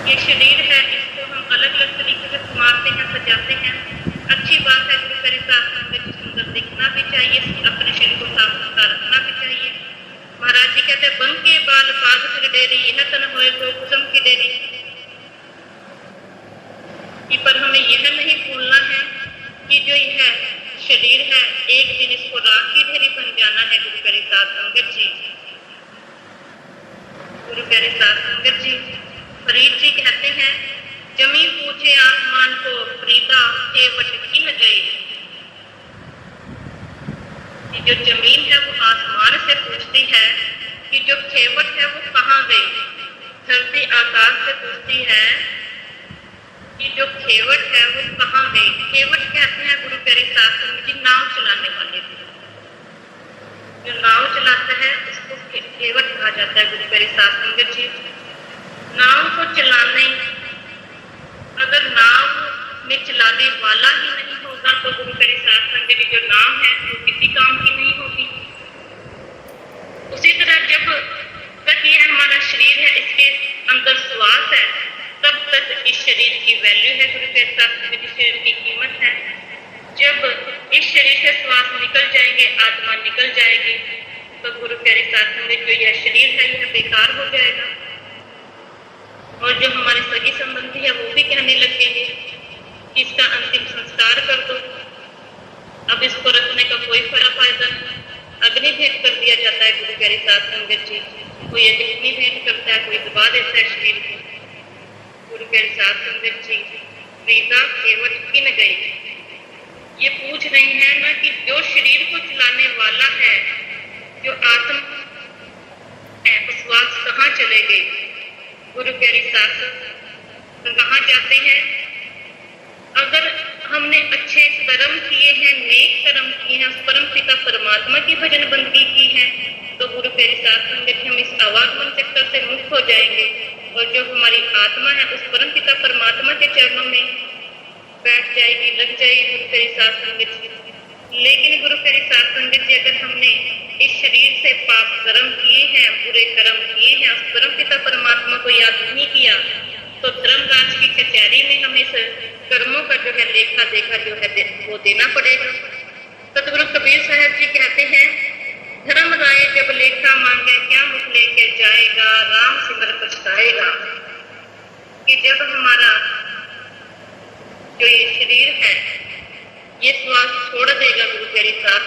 ये शरीर है, इसको हम अलग अलग तरीके से संवारते हैं, सजाते हैं। अच्छी बात है, गुरु प्यारे साथ संगत जी, सुंदर दिखना भी चाहिए, अपने शरीर को साफ सुथरा रखना भी चाहिए। महाराज जी कहते बन के बाल पाग सिर डेरी, यह तन होए तो कुसुम की डेरी। पर हमें यह नहीं भूलना है कि जो यह शरीर है, एक दिन इसको राख की ढेरी बन जाना है। गुरु प्यारे साथ संगत जी, गुरु प्यारे साथ संगत जी, फरीद जी कहते हैं जमी पूछे आसमान को फरीदा केवट किन गए। जो जमीन है वो आसमान से पूछती है कि जो खेवट है वो कहाँ गई। धरती आकाश से पूछती है कि जो खेवट है वो कहाँ गई। खेवट कहते हैं गुरु प्यारे साथ संगत जी नाव चलाने वाले थे। जो नाव चलाता है उसको खेवट कहा जाता है। गुरु प्यारे साथ संगत जी, नाव को चलाने, अगर नाव में चलाने वाला ही नहीं होगा तो गुरु प्यारे साथ संगत जी जो नाव है वो किसी काम की नहीं होगी। उसी तरह जब तक ये हमारा शरीर है, इसके अंदर श्वास है, तब तक इस शरीर की वैल्यू है। गुरु प्यारे साथ संगत जी, शरीर की कीमत है। जब इस शरीर से श्वास निकल जाएंगे, आत्मा निकल जाएगी, तो गुरु प्यारे साथ संगत जो यह शरीर है यह बेकार हो जाएगा। और जो हमारे सगी संबंधी है वो भी कहने लगेंगे कि इसका अंतिम संस्कार कर दो, अब इसको रखने का कोई फायदा नहीं। अग्नि भेंट कर दिया जाता है। गुरु प्यारे साथ संगत जी, कोई अग्नि भेंट करता है, कोई दबा देता है शरीर को। गुरु प्यारे साथ संगत जी, फरीदा केवट किन गई, ये पूछ रहे हैं ना कि जो शरीर को चलाने वाला है, जो आत्मा है, श्वास कहाँ चले गए। गुरु प्यारे साथ कहाँ जाते हैं। अगर हमने अच्छे कर्म किए हैं, नेक कर्म किए हैं, परम पिता परमात्मा की भजन बंदगी की है, तो गुरु प्यारे साथ संगत हम इस आवागमन चक्कर से मुक्त हो जाएंगे और जो हमारी आत्मा है उस परम पिता परमात्मा के चरणों में बैठ जाएगी, लग जाएगी। गुरु प्यारे साथ संगत, लेकिन गुरु प्यारे साथ संगत जी, अगर हमने इस शरीर से पाप कर्म किए हैं, बुरे कर्म किए हैं, उस परम पिता परमात्मा को याद नहीं किया, तो धर्मराज की कचहरी में हमें इस कर्मों का जो है लेखा देखा जो है वो देना पड़ेगा। सतगुरु कबीर साहब जी कहते हैं, धर्म राय जब लेखा मांगे क्या मुख लेके जाएगा, राम सिमर पछताएगा। कि जब हमारा जो ये शरीर है ये श्वास छोड़ देगा गुरु प्यारे साथ